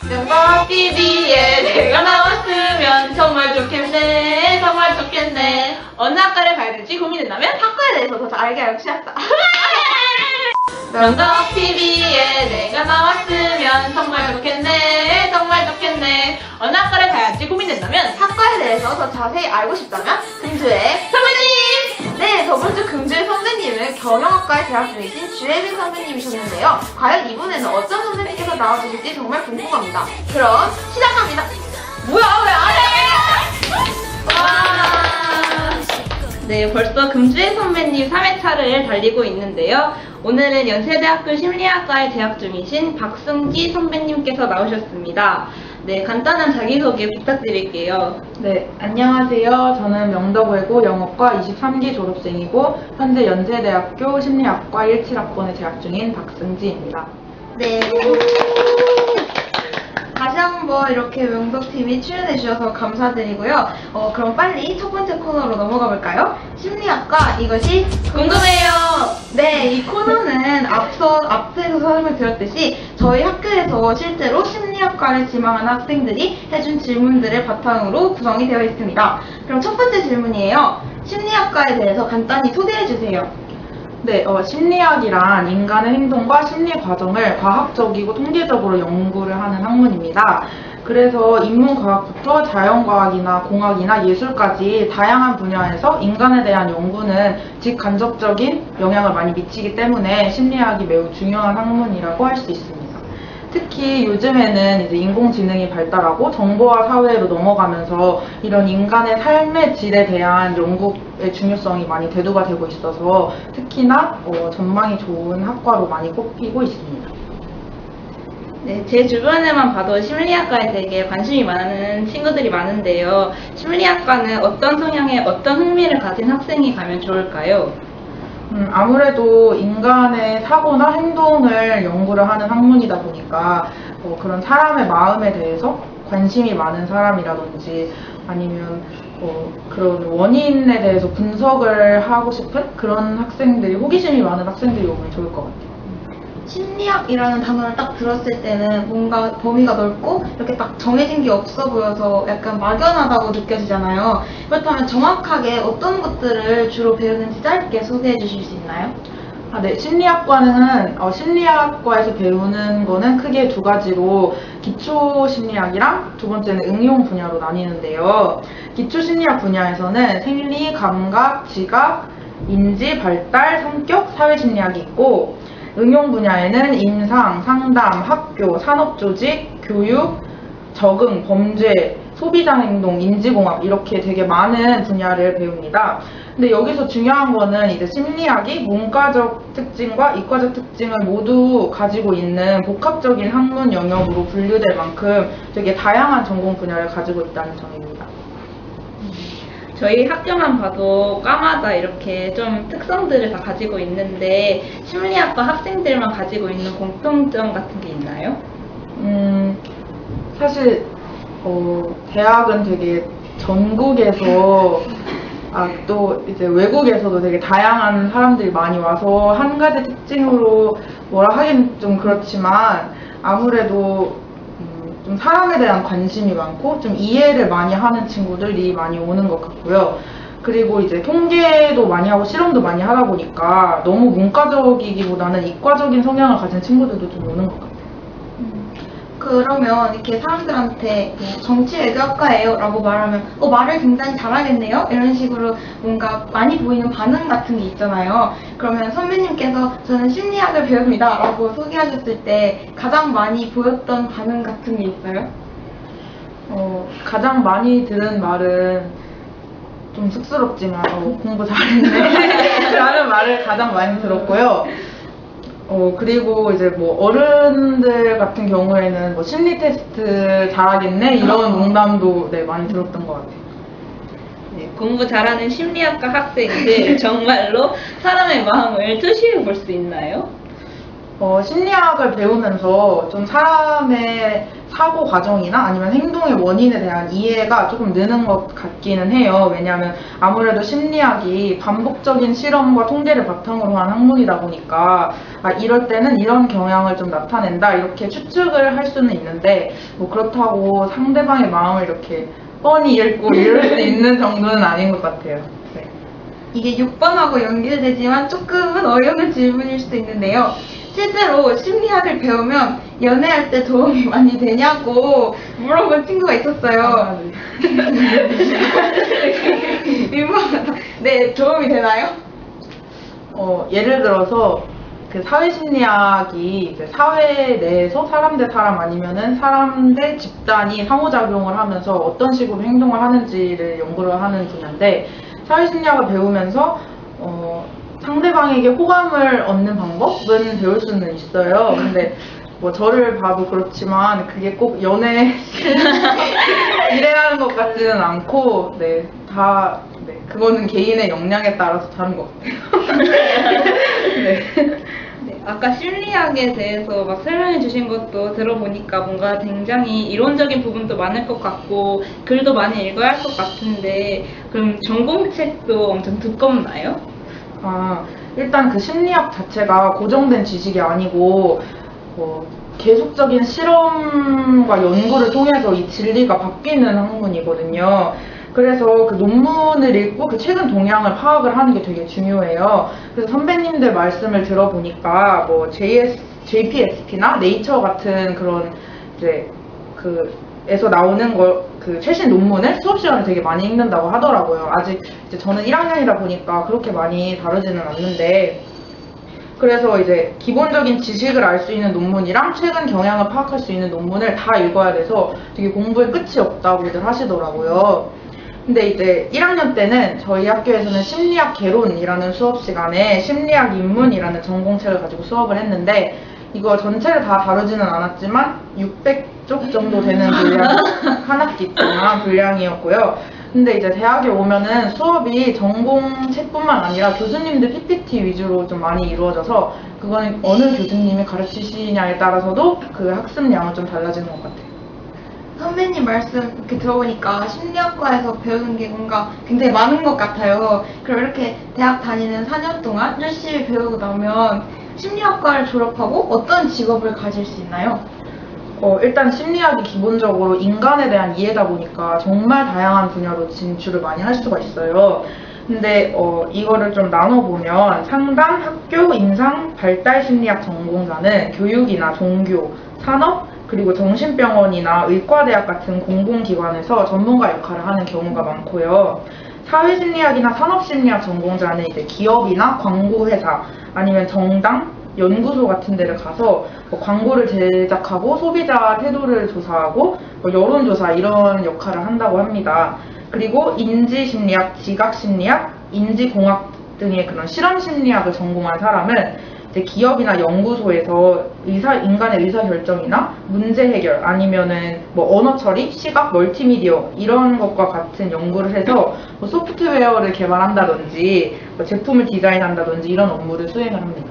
명박 TV에 내가 나왔으면 정말 좋겠네, 정말 좋겠네. 어느 학과를 가야 될지 고민된다면 학과에 대해서 더 잘 알게 하고 싶다. 명박 TV에 내가 나왔으면 정말 좋겠네, 정말 좋겠네. 어느 학과를 가야 할지 고민된다면 학과에 대해서 더 자세히 알고 싶다면 금주의 선배님! 네, 저번 주 금주의 선배님은 경영학과에 재학 중이신 주혜민 선배님이셨는데요. 과연 이번에는 어떤 선배님께서 나와주실지 정말 궁금합니다. 그럼 시작합니다. 뭐야, 왜 안 해? 와. 네, 벌써 금주혜 선배님 3회차를 달리고 있는데요. 오늘은 연세대학교 심리학과에 재학 중이신 박승지 선배님께서 나오셨습니다. 네, 간단한 자기소개 부탁드릴게요. 네, 안녕하세요. 저는 명덕외고 영어과 23기 졸업생이고 현재 연세대학교 심리학과 17학번에 재학 중인 박승지입니다. 네. 다시 한번 이렇게 명덕TV 출연해주셔서 감사드리고요. 그럼 빨리 첫 번째 코너로 넘어가 볼까요? 심리학과 이것이 궁금해요. 네, 이 코너는 앞에서 설명드렸듯이 저희 학교에서 실제로 심리학과를 지망한 학생들이 해준 질문들을 바탕으로 구성이 되어 있습니다. 그럼 첫 번째 질문이에요. 심리학과에 대해서 간단히 소개해주세요. 네, 심리학이란 인간의 행동과 심리 과정을 과학적이고 통계적으로 연구를 하는 학문입니다. 그래서 인문과학부터 자연과학이나 공학이나 예술까지 다양한 분야에서 인간에 대한 연구는 직간접적인 영향을 많이 미치기 때문에 심리학이 매우 중요한 학문이라고 할 수 있습니다. 특히 요즘에는 이제 인공지능이 발달하고 정보화 사회로 넘어가면서 이런 인간의 삶의 질에 대한 연구의 중요성이 많이 대두가 되고 있어서 특히나 전망이 좋은 학과로 많이 꼽히고 있습니다. 네, 제 주변에만 봐도 심리학과에 되게 관심이 많은 친구들이 많은데요. 심리학과는 어떤 성향에 어떤 흥미를 가진 학생이 가면 좋을까요? 아무래도 인간의 사고나 행동을 연구를 하는 학문이다 보니까 그런 사람의 마음에 대해서 관심이 많은 사람이라든지 아니면 그런 원인에 대해서 분석을 하고 싶은 그런 학생들이, 호기심이 많은 학생들이 오면 좋을 것 같아요. 심리학이라는 단어를 딱 들었을 때는 뭔가 범위가 넓고 이렇게 딱 정해진 게 없어 보여서 약간 막연하다고 느껴지잖아요. 그렇다면 정확하게 어떤 것들을 주로 배우는지 짧게 소개해 주실 수 있나요? 네. 심리학과는 심리학과에서 배우는 거는 크게 두 가지로 기초 심리학이랑 두 번째는 응용 분야로 나뉘는데요. 기초 심리학 분야에서는 생리, 감각, 지각, 인지, 발달, 성격, 사회심리학이 있고 응용 분야에는 임상, 상담, 학교, 산업조직, 교육, 적응, 범죄, 소비자 행동, 인지공학 이렇게 되게 많은 분야를 배웁니다. 근데 여기서 중요한 거는 이제 심리학이 문과적 특징과 이과적 특징을 모두 가지고 있는 복합적인 학문 영역으로 분류될 만큼 되게 다양한 전공 분야를 가지고 있다는 점입니다. 저희 학교만 봐도 과마다 이렇게 좀 특성들을 다 가지고 있는데 심리학과 학생들만 가지고 있는 공통점 같은 게 있나요? 사실 대학은 되게 전국에서 또 이제 외국에서도 되게 다양한 사람들이 많이 와서 한 가지 특징으로 뭐라 하긴 좀 그렇지만 아무래도 좀 사람에 대한 관심이 많고 좀 이해를 많이 하는 친구들이 많이 오는 것 같고요. 그리고 이제 통계도 많이 하고 실험도 많이 하다 보니까 너무 문과적이기보다는 이과적인 성향을 가진 친구들도 좀 오는 것 같아요. 그러면 이렇게 사람들한테 뭐 정치외교학과예요 라고 말하면 말을 굉장히 잘하겠네요? 이런 식으로 뭔가 많이 보이는 반응 같은 게 있잖아요. 그러면 선배님께서 저는 심리학을 배웁니다 라고 소개하셨을 때 가장 많이 보였던 반응 같은 게 있어요? 가장 많이 들은 말은 좀 쑥스럽지만 공부 잘했네 라는 말을 가장 많이 들었고요. 그리고 이제 뭐 어른들 같은 경우에는 뭐 심리 테스트 잘하겠네 이런 농담도 많이 들었던 것 같아요. 네, 공부 잘하는 심리학과 학생들 정말로 사람의 마음을 투시해 볼 수 있나요? 심리학을 배우면서 좀 사람의 사고 과정이나 아니면 행동의 원인에 대한 이해가 조금 느는 것 같기는 해요. 왜냐하면 아무래도 심리학이 반복적인 실험과 통계를 바탕으로 한 학문이다 보니까 이럴 때는 이런 경향을 좀 나타낸다 이렇게 추측을 할 수는 있는데 뭐 그렇다고 상대방의 마음을 이렇게 뻔히 읽고 이럴 수 있는 정도는 아닌 것 같아요. 네. 이게 6번하고 연결되지만 조금은 어려운 질문일 수도 있는데요. 실제로 심리학을 배우면 연애할 때 도움이 많이 되냐고 물어본 친구가 있었어요. 민망하다. 네, 도움이 되나요? 예를 들어서 그 사회심리학이 이제 사회 내에서 사람 대 사람 아니면은 사람 대 집단이 상호작용을 하면서 어떤 식으로 행동을 하는지를 연구를 하는 분야인데 사회심리학을 배우면서 상대방에게 호감을 얻는 방법은 배울 수는 있어요. 근데 뭐 저를 봐도 그렇지만 그게 꼭 연애 이래야 하는 것 같지는 않고 네, 그거는 개인의 역량에 따라서 다른 것 같아요. 네. 네, 아까 심리학에 대해서 막 설명해 주신 것도 들어보니까 뭔가 굉장히 이론적인 부분도 많을 것 같고 글도 많이 읽어야 할 것 같은데 그럼 전공책도 엄청 두껍나요? 일단 그 심리학 자체가 고정된 지식이 아니고 계속적인 실험과 연구를 통해서 이 진리가 바뀌는 학문이거든요. 그래서 그 논문을 읽고 그 최근 동향을 파악을 하는 게 되게 중요해요. 그래서 선배님들 말씀을 들어보니까 뭐 JPSP나 네이처 같은 그런 이제 에서 나오는 그 최신 논문을 수업 시간에 되게 많이 읽는다고 하더라고요. 아직 이제 저는 1학년이다 보니까 그렇게 많이 다루지는 않는데 그래서 이제 기본적인 지식을 알 수 있는 논문이랑 최근 경향을 파악할 수 있는 논문을 다 읽어야 돼서 되게 공부에 끝이 없다고들 하시더라고요. 근데 이제 1학년 때는 저희 학교에서는 심리학 개론이라는 수업 시간에 심리학 입문이라는 전공책을 가지고 수업을 했는데 이거 전체를 다 다루지는 않았지만 600쪽 정도 되는 분량 한 학기 동안 분량이었고요. 근데 이제 대학에 오면은 수업이 전공책뿐만 아니라 교수님들 PPT 위주로 좀 많이 이루어져서 그거는 어느 교수님이 가르치시냐에 따라서도 그 학습량은 좀 달라지는 것 같아요. 선배님 말씀 이렇게 들어보니까 심리학과에서 배우는 게 뭔가 굉장히 많은 것 같아요. 그럼 이렇게 대학 다니는 4년 동안 열심히 배우고 나면 심리학과를 졸업하고 어떤 직업을 가질 수 있나요? 일단 심리학이 기본적으로 인간에 대한 이해다 보니까 정말 다양한 분야로 진출을 많이 할 수가 있어요. 근데 이거를 좀 나눠보면 상담, 학교, 임상, 발달 심리학 전공자는 교육이나 종교, 산업, 그리고 정신병원이나 의과대학 같은 공공기관에서 전문가 역할을 하는 경우가 많고요. 사회심리학이나 산업심리학 전공자는 이제 기업이나 광고회사 아니면 정당, 연구소 같은 데를 가서 뭐 광고를 제작하고 소비자 태도를 조사하고 뭐 여론조사 이런 역할을 한다고 합니다. 그리고 인지심리학, 지각심리학, 인지공학 등의 그런 실험심리학을 전공한 사람은 이제 기업이나 연구소에서 인간의 의사결정이나 문제 해결 아니면은 뭐 언어 처리, 시각, 멀티미디어 이런 것과 같은 연구를 해서 뭐 소프트웨어를 개발한다든지 뭐 제품을 디자인한다든지 이런 업무를 수행을 합니다.